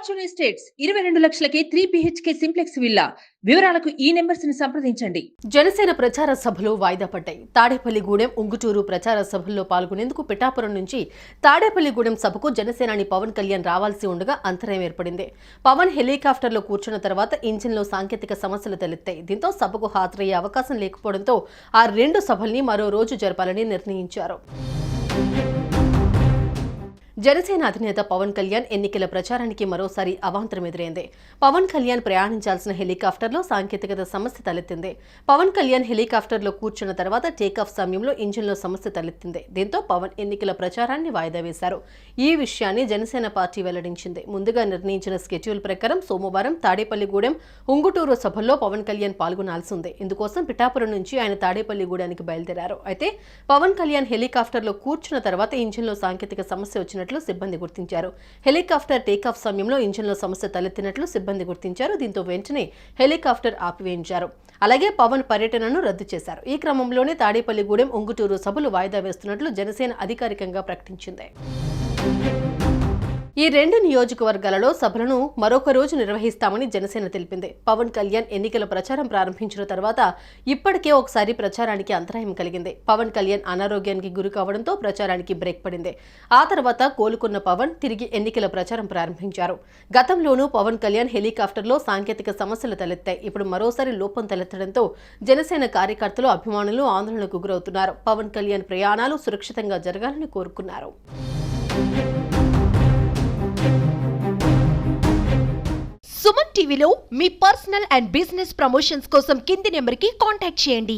Fortune estates 22 లక్షలకే 3 BHK simplex villa. వివరాలకు ఈ numbers ని సంప్రదించండి. జనసేన ప్రచార సభలు వాయిదా పడ్డాయి. తాడేపల్లిగూడెం, ఉంగుటూరు ప్రచార సభల్లో పాల్గొనేందుకు పిఠాపురం నుంచి తాడేపల్లిగూడెం సభకు జనసేనాని పవన్ కళ్యాణ్ రావాల్సి ఉండగా అంతరాయం ఏర్పడింది. పవన్ హెలికాప్టర్లో కూర్చున్న తర్వాత ఇంజిన్లో సాంకేతిక సమస్యలు తలెత్తాయి. దీంతో సభకు హాజరయ్యే అవకాశం లేకపోవడంతో ఆ రెండు సభల్ని మరో రోజు జరపాలని నిర్ణయించారు. జనసేన అధినేత పవన్ కళ్యాణ్ ఎన్నికల ప్రచారానికి మరోసారి అవాంతరం ఎదురైంది. పవన్ కళ్యాణ్ ప్రయాణించాల్సిన హెలికాప్టర్లో సాంకేతికత సమస్య తలెత్తింది. పవన్ కళ్యాణ్ హెలికాప్టర్లో కూర్చున్న తర్వాత టేకాఫ్ సమయంలో ఇంజిన్లో సమస్య తలెత్తింది. దీంతో పవన్ ఎన్నికల ప్రచారాన్ని వాయిదా వేశారు. ఈ విషయాన్ని జనసేన పార్టీ వెల్లడించింది. ముందుగా నిర్ణయించిన స్కెడ్యూల్ ప్రకారం సోమవారం తాడేపల్లిగూడెం, ఉంగుటూరు సభల్లో పవన్ కళ్యాణ్ పాల్గొనాల్సి ఉంది. ఇందుకోసం పిఠాపురం నుంచి ఆయన తాడేపల్లిగూడానికి బయలుదేరారు. అయితే పవన్ కళ్యాణ్ హెలికాప్టర్లో కూర్చున్న తర్వాత ఇంజిన్లో సాంకేతిక సమస్య వచ్చినట్లు సిబ్బంది గుర్తించారు. హెలికాప్టర్ టేకాఫ్ సమయంలో ఇంజిన్లో సమస్య తలెత్తినట్లు సిబ్బంది గుర్తించారు. దీంతో వెంటనే హెలికాప్టర్ ఆపివేయించారు. అలాగే పవన్ పర్యటనను రద్దు చేశారు. ఈ క్రమంలోనే తాడేపల్లిగూడెం, ఉంగుటూరు సభలు వాయిదా వేస్తున్నట్లు జనసేన అధికారికంగా ప్రకటించింది. ఈ రెండు నియోజకవర్గాలలో సభలను మరొక రోజు నిర్వహిస్తామని జనసేన తెలిపింది. పవన్ కళ్యాణ్ ఎన్నికల ప్రచారం ప్రారంభించిన తర్వాత ఇప్పటికే ఒకసారి ప్రచారానికి అంతరాయం కలిగింది. పవన్ కళ్యాణ్ అనారోగ్యానికి గురి కావడంతో ప్రచారానికి బ్రేక్ పడింది. ఆ తర్వాత కోలుకున్న పవన్ తిరిగి ఎన్నికల ప్రచారం ప్రారంభించారు. గతంలోనూ పవన్ కళ్యాణ్ హెలికాప్టర్లో సాంకేతిక సమస్యలు తలెత్తాయి. ఇప్పుడు మరోసారి లోపం తలెత్తడంతో జనసేన కార్యకర్తలు, అభిమానులు ఆందోళనకు గురవుతున్నారు. పవన్ కళ్యాణ్ ప్రయాణాలు సురక్షితంగా జరగాలని కోరుకున్నారు. సుమన్ టీవీలో మీ పర్సనల్ అండ్ బిజినెస్ ప్రమోషన్స్ కోసం కింది నెంబర్కి కాంటాక్ట్ చేయండి.